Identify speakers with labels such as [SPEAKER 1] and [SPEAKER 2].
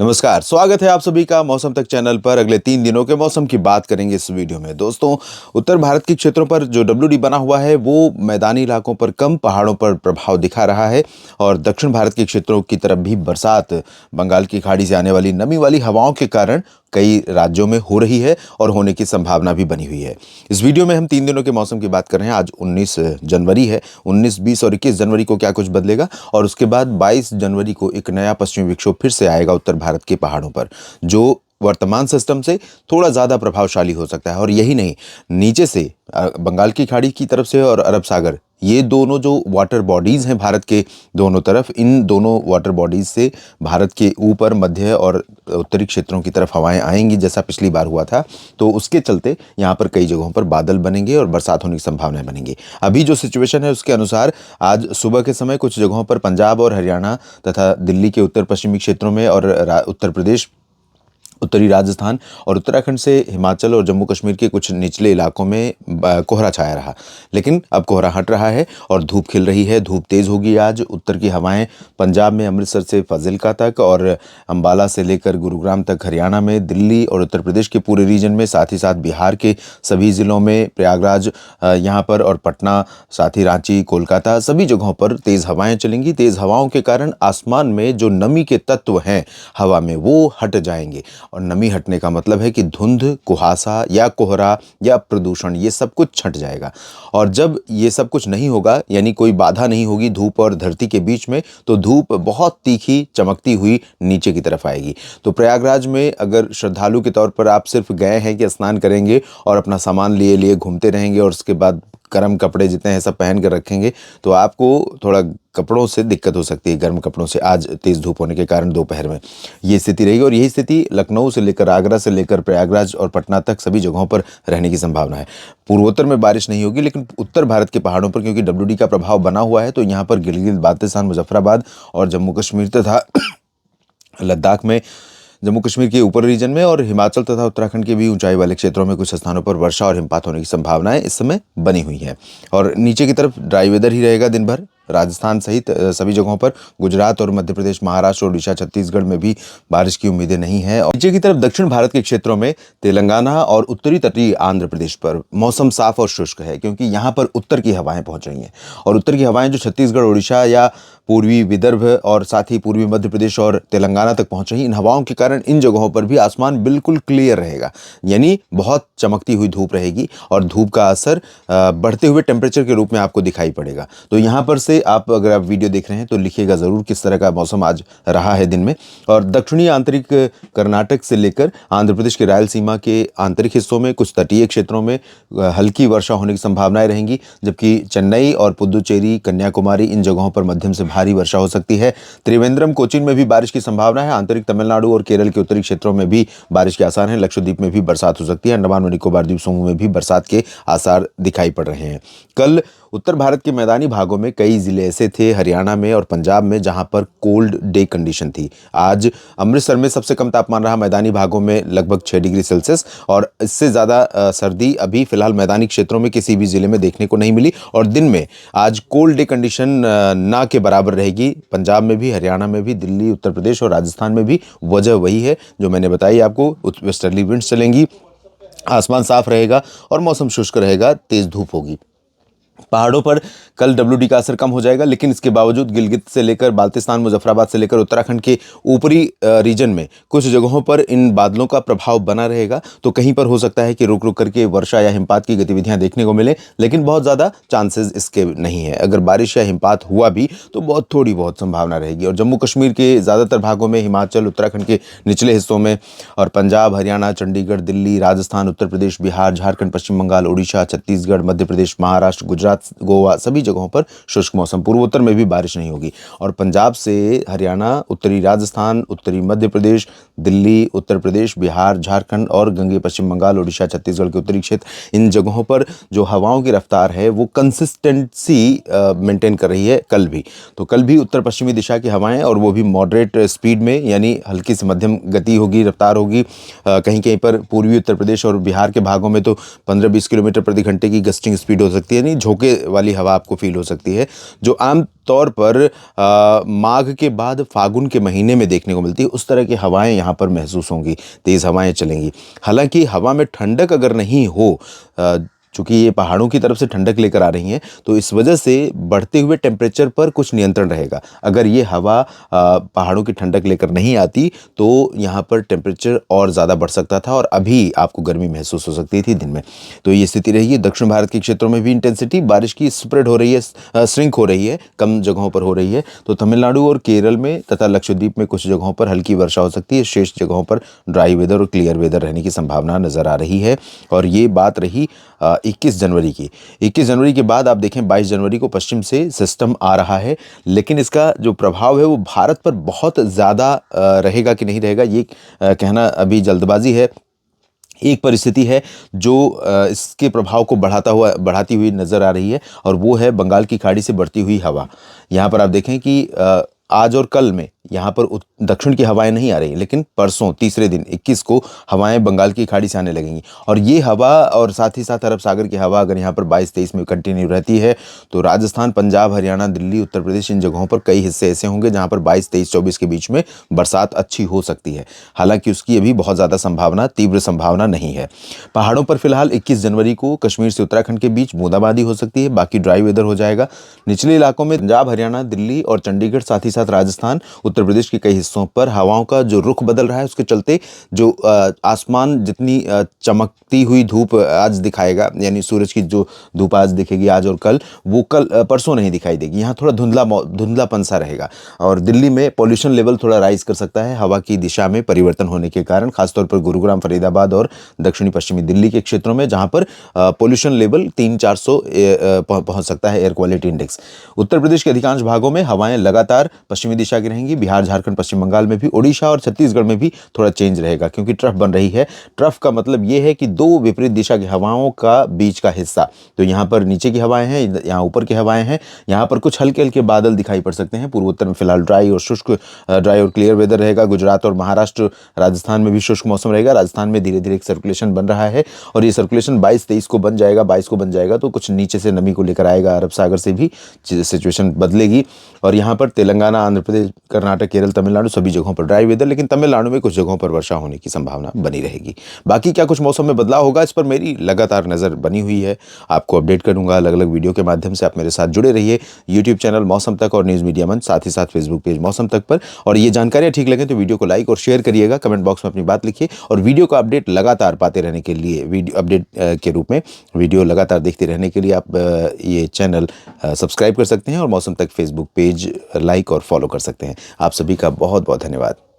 [SPEAKER 1] नमस्कार, स्वागत है आप सभी का मौसम तक चैनल पर। अगले 3 दिनों के मौसम की बात करेंगे इस वीडियो में। दोस्तों, उत्तर भारत के क्षेत्रों पर जो WD बना हुआ है वो मैदानी इलाकों पर कम, पहाड़ों पर प्रभाव दिखा रहा है और दक्षिण भारत के क्षेत्रों की तरफ भी बरसात बंगाल की खाड़ी से आने वाली नमी वाली हवाओं के कारण कई राज्यों में हो रही है और होने की संभावना भी बनी हुई है। इस वीडियो में हम 3 दिनों के मौसम की बात कर रहे हैं। आज 19 जनवरी है। 19, 20 और 21 जनवरी को क्या कुछ बदलेगा और उसके बाद 22 जनवरी को एक नया पश्चिमी विक्षोभ फिर से आएगा उत्तर भारत के पहाड़ों पर, जो वर्तमान सिस्टम से थोड़ा ज़्यादा प्रभावशाली हो सकता है। और यही नहीं, नीचे से बंगाल की खाड़ी की तरफ से और अरब सागर, ये दोनों जो वाटर बॉडीज़ हैं भारत के दोनों तरफ, इन दोनों वाटर बॉडीज़ से भारत के ऊपर, मध्य और उत्तरी क्षेत्रों की तरफ हवाएं आएंगी, जैसा पिछली बार हुआ था। तो उसके चलते यहाँ पर कई जगहों पर बादल बनेंगे और बरसात होने की संभावनाएं बनेंगी। अभी जो सिचुएशन है उसके अनुसार आज सुबह के समय कुछ जगहों पर पंजाब और हरियाणा तथा दिल्ली के उत्तर पश्चिमी क्षेत्रों में और उत्तर प्रदेश, उत्तरी राजस्थान और उत्तराखंड से हिमाचल और जम्मू कश्मीर के कुछ निचले इलाकों में कोहरा छाया रहा। लेकिन अब कोहरा हट रहा है और धूप खिल रही है। धूप तेज़ होगी आज। उत्तर की हवाएं पंजाब में अमृतसर से फाजिल्का तक और अंबाला से लेकर गुरुग्राम तक हरियाणा में, दिल्ली और उत्तर प्रदेश के पूरे रीजन में, साथ ही साथ बिहार के सभी ज़िलों में, प्रयागराज यहाँ पर और पटना, साथ ही रांची, कोलकाता, सभी जगहों पर तेज़ हवाएँ चलेंगी। तेज़ हवाओं के कारण आसमान में जो नमी के तत्व हैं हवा में, वो हट जाएंगे। और नमी हटने का मतलब है कि धुंध, कुहासा या कोहरा या प्रदूषण, ये सब कुछ छंट जाएगा। और जब ये सब कुछ नहीं होगा, यानी कोई बाधा नहीं होगी धूप और धरती के बीच में, तो धूप बहुत तीखी चमकती हुई नीचे की तरफ आएगी। तो प्रयागराज में अगर श्रद्धालु के तौर पर आप सिर्फ गए हैं कि स्नान करेंगे और अपना सामान लिए लिए घूमते रहेंगे और उसके बाद गर्म कपड़े जितने हैं सब पहन कर रखेंगे, तो आपको थोड़ा कपड़ों से दिक्कत हो सकती है, गर्म कपड़ों से। आज तेज़ धूप होने के कारण दोपहर में ये स्थिति रहेगी और यही स्थिति लखनऊ से लेकर आगरा से लेकर प्रयागराज और पटना तक सभी जगहों पर रहने की संभावना है। पूर्वोत्तर में बारिश नहीं होगी, लेकिन उत्तर भारत के पहाड़ों पर क्योंकि WD का प्रभाव बना हुआ है, तो यहाँ पर गिलगित बाल्टिस्तान, मुजफ्फराबाद और जम्मू कश्मीर तथा लद्दाख में, जम्मू कश्मीर के ऊपरी रीजन में और हिमाचल तथा उत्तराखंड के भी ऊंचाई वाले क्षेत्रों में कुछ स्थानों पर वर्षा और हिमपात होने की संभावनाएं इस समय बनी हुई हैं। और नीचे की तरफ ड्राई वेदर ही रहेगा दिन भर। राजस्थान सहित सभी जगहों पर, गुजरात और मध्य प्रदेश, महाराष्ट्र, ओडिशा, छत्तीसगढ़ में भी बारिश की उम्मीदें नहीं हैं। और नीचे की तरफ दक्षिण भारत के क्षेत्रों में, तेलंगाना और उत्तरी तटीय आंध्र प्रदेश पर मौसम साफ और शुष्क है, क्योंकि यहाँ पर उत्तर की हवाएं पहुंच रही हैं। और उत्तर की हवाएं जो छत्तीसगढ़, ओडिशा या पूर्वी विदर्भ और साथ ही पूर्वी मध्य प्रदेश और तेलंगाना तक पहुंच रही, इन हवाओं के कारण इन जगहों पर भी आसमान बिल्कुल क्लियर रहेगा, यानी बहुत चमकती हुई धूप रहेगी और धूप का असर बढ़ते हुए टेम्परेचर के रूप में आपको दिखाई पड़ेगा। तो यहाँ पर से आप, अगर आप वीडियो देख रहे हैं तो लिखिएगा ज़रूर किस तरह का मौसम आज रहा है दिन में। और दक्षिणी आंतरिक कर्नाटक से लेकर आंध्र प्रदेश के रायलसीमा के आंतरिक हिस्सों में, कुछ तटीय क्षेत्रों में हल्की वर्षा होने की संभावनाएं रहेंगी, जबकि चेन्नई और पुदुचेरी, कन्याकुमारी, इन जगहों पर मध्यम से भारी वर्षा हो सकती है। त्रिवेंद्रम, कोचीन में भी बारिश की संभावना है। आंतरिक तमिलनाडु और केरल के उत्तरी क्षेत्रों में भी बारिश के आसार हैं। लक्षद्वीप में भी बरसात हो सकती है। अंडमान और निकोबार द्वीप समूह में भी बरसात के आसार दिखाई पड़ रहे हैं। कल उत्तर भारत के मैदानी भागों में कई जिले ऐसे थे, हरियाणा में और पंजाब में, जहां पर कोल्ड डे कंडीशन थी। आज अमृतसर में सबसे कम तापमान रहा, मैदानी भागों में लगभग 6 डिग्री सेल्सियस, और इससे ज़्यादा सर्दी अभी फिलहाल मैदानी क्षेत्रों में किसी भी जिले में देखने को नहीं मिली। और दिन में आज कोल्ड डे कंडीशन ना के बराबर रहेगी। पंजाब में भी, हरियाणा में भी, दिल्ली, उत्तर प्रदेश और राजस्थान में भी वजह वही है जो मैंने बताई आपको। वेस्टर्ली विंड्स चलेंगी, आसमान साफ रहेगा और मौसम शुष्क रहेगा, तेज़ धूप होगी। पहाड़ों पर कल WD का असर कम हो जाएगा, लेकिन इसके बावजूद गिलगित से लेकर बाल्टिस्तान, मुजफ्फराबाद से लेकर उत्तराखंड के ऊपरी रीजन में कुछ जगहों पर इन बादलों का प्रभाव बना रहेगा। तो कहीं पर हो सकता है कि रुक रुक करके वर्षा या हिमपात की गतिविधियां देखने को मिले, लेकिन बहुत ज़्यादा चांसेस इसके नहीं है। अगर बारिश या हिमपात हुआ भी तो बहुत थोड़ी बहुत संभावना रहेगी। और जम्मू कश्मीर के ज़्यादातर भागों में, हिमाचल, उत्तराखंड के निचले हिस्सों में और पंजाब, हरियाणा, चंडीगढ़, दिल्ली, राजस्थान, उत्तर प्रदेश, बिहार, झारखंड, पश्चिम बंगाल, ओडिशा, छत्तीसगढ़, मध्य प्रदेश, महाराष्ट्र, गुजरात, गोवा, सभी जगहों पर शुष्क मौसम। पूर्वोत्तर में भी बारिश नहीं होगी। और पंजाब से हरियाणा, उत्तरी राजस्थान, उत्तरी मध्य प्रदेश, दिल्ली, उत्तर प्रदेश, बिहार, झारखंड और गंगे पश्चिम बंगाल, ओडिशा, छत्तीसगढ़ के उत्तरी क्षेत्र, इन जगहों पर जो हवाओं की रफ्तार है वो कंसिस्टेंसी मेंटेन कर रही है कल भी। तो कल भी उत्तर पश्चिमी दिशा की हवाएं, और वो भी मॉडरेट स्पीड में, यानी हल्की से मध्यम गति होगी, रफ्तार होगी। कहीं कहीं पर पूर्वी उत्तर प्रदेश और बिहार के भागों में तो 15-20 किलोमीटर प्रति घंटे की गस्टिंग स्पीड हो सकती है, यानी झोंके झोंके वाली हवा आपको फील हो सकती है, जो आम तौर पर माघ के बाद फागुन के महीने में देखने को मिलती है। उस तरह की हवाएं यहाँ पर महसूस होंगी, तेज़ हवाएं चलेंगी। हालांकि हवा में ठंडक अगर नहीं हो, चूँकि ये पहाड़ों की तरफ से ठंडक लेकर आ रही हैं, तो इस वजह से बढ़ते हुए टेम्परेचर पर कुछ नियंत्रण रहेगा। अगर ये हवा पहाड़ों की ठंडक लेकर नहीं आती तो यहाँ पर टेम्परेचर और ज़्यादा बढ़ सकता था और अभी आपको गर्मी महसूस हो सकती थी दिन में। तो ये स्थिति रही है। दक्षिण भारत के क्षेत्रों में भी इंटेंसिटी बारिश की स्प्रेड हो रही है, श्रिंक हो रही है, कम जगहों पर हो रही है। तो तमिलनाडु और केरल में तथा लक्षद्वीप में कुछ जगहों पर हल्की वर्षा हो सकती है। शेष जगहों पर ड्राई वेदर और क्लियर वेदर रहने की संभावना नज़र आ रही है। और ये बात रही 21 जनवरी की। 21 जनवरी के बाद आप देखें 22 जनवरी को पश्चिम से सिस्टम आ रहा है, लेकिन इसका जो प्रभाव है वो भारत पर बहुत ज़्यादा रहेगा कि नहीं रहेगा, ये कहना अभी जल्दबाजी है। एक परिस्थिति है जो इसके प्रभाव को बढ़ाती हुई नज़र आ रही है, और वो है बंगाल की खाड़ी से बढ़ती हुई हवा। यहाँ पर आप देखें कि आज और कल में यहाँ पर दक्षिण की हवाएं नहीं आ रही, लेकिन परसों तीसरे दिन 21 को हवाएं बंगाल की खाड़ी से आने लगेंगी। और ये हवा और साथ ही साथ अरब सागर की हवा अगर यहाँ पर 22-23 में कंटिन्यू रहती है तो राजस्थान, पंजाब, हरियाणा, दिल्ली, उत्तर प्रदेश, इन जगहों पर कई हिस्से ऐसे होंगे जहाँ पर 22, 23, 24 के बीच में बरसात अच्छी हो सकती है। हालांकि उसकी अभी बहुत ज़्यादा तीव्र संभावना नहीं है। पहाड़ों पर फिलहाल 21 जनवरी को कश्मीर से उत्तराखंड के बीच बूंदाबांदी हो सकती है, बाकी ड्राई वेदर हो जाएगा। निचले इलाकों में पंजाब, हरियाणा, दिल्ली और चंडीगढ़, साथ ही साथ राजस्थान, उत्तर प्रदेश के कई हिस्सों पर हवाओं का जो रुख बदल रहा है उसके चलते जो आसमान जितनी चमकती हुई धूप आज दिखाएगा, यानी सूरज की जो धूप आज दिखेगी आज और कल, वो कल परसों नहीं दिखाई देगी। यहाँ थोड़ा धुंधलापन सा रहेगा। और दिल्ली में पॉल्यूशन लेवल थोड़ा राइज कर सकता है हवा की दिशा में परिवर्तन होने के कारण, खासतौर पर गुरुग्राम, फरीदाबाद और दक्षिणी पश्चिमी दिल्ली के क्षेत्रों में, जहाँ पर पॉल्यूशन लेवल 300-400 पहुँच सकता है, air quality index. Uttar Pradesh के अधिकांश भागों में हवाएं लगातार पश्चिमी दिशा की रहेंगी। बिहार, झारखंड, पश्चिम बंगाल में भी, ओडिशा और छत्तीसगढ़ में भी थोड़ा चेंज रहेगा, क्योंकि ट्रफ बन रही है। ट्रफ का मतलब ये है कि दो विपरीत दिशा की हवाओं का बीच का हिस्सा, तो यहाँ पर नीचे की हवाएं हैं, यहाँ ऊपर की हवाएं हैं। यहाँ पर कुछ हल्के हल्के बादल दिखाई पड़ सकते हैं। पूर्वोत्तर में फिलहाल ड्राई और क्लियर वेदर रहेगा। गुजरात और महाराष्ट्र, राजस्थान में भी शुष्क मौसम रहेगा। राजस्थान में धीरे धीरे एक सर्कुलेशन बन रहा है और ये सर्कुलेशन 22-23 को बन जाएगा, 22 को बन जाएगा तो कुछ नीचे से नमी को लेकर आएगा, अरब सागर से भी सिचुएशन बदलेगी। और यहाँ पर तेलंगाना, आंध्र प्रदेश, कर्नाटक, केरल, तमिलनाडु सभी जगहों पर ड्राई वेदर, लेकिन तमिलनाडु में कुछ जगहों पर वर्षा होने की संभावना बनी रहेगी। बाकी क्या कुछ मौसम में बदलाव होगा, इस पर मेरी लगातार नज़र बनी हुई है। आपको अपडेट करूंगा अलग अलग वीडियो के माध्यम से। आप मेरे साथ जुड़े रहिए यूट्यूब चैनल मौसम तक और न्यूज़ मीडिया मंच, साथ ही साथ फेसबुक पेज मौसम तक पर। और ये जानकारियाँ ठीक लगे तो वीडियो को लाइक और शेयर करिएगा, कमेंट बॉक्स में अपनी बात लिखिए। और वीडियो का अपडेट लगातार पाते रहने के लिए, वीडियो अपडेट के रूप में वीडियो लगातार देखते रहने के लिए आप ये चैनल सब्सक्राइब कर सकते हैं और मौसम तक फेसबुक पेज लाइक और फॉलो कर सकते हैं। आप सभी का बहुत बहुत धन्यवाद।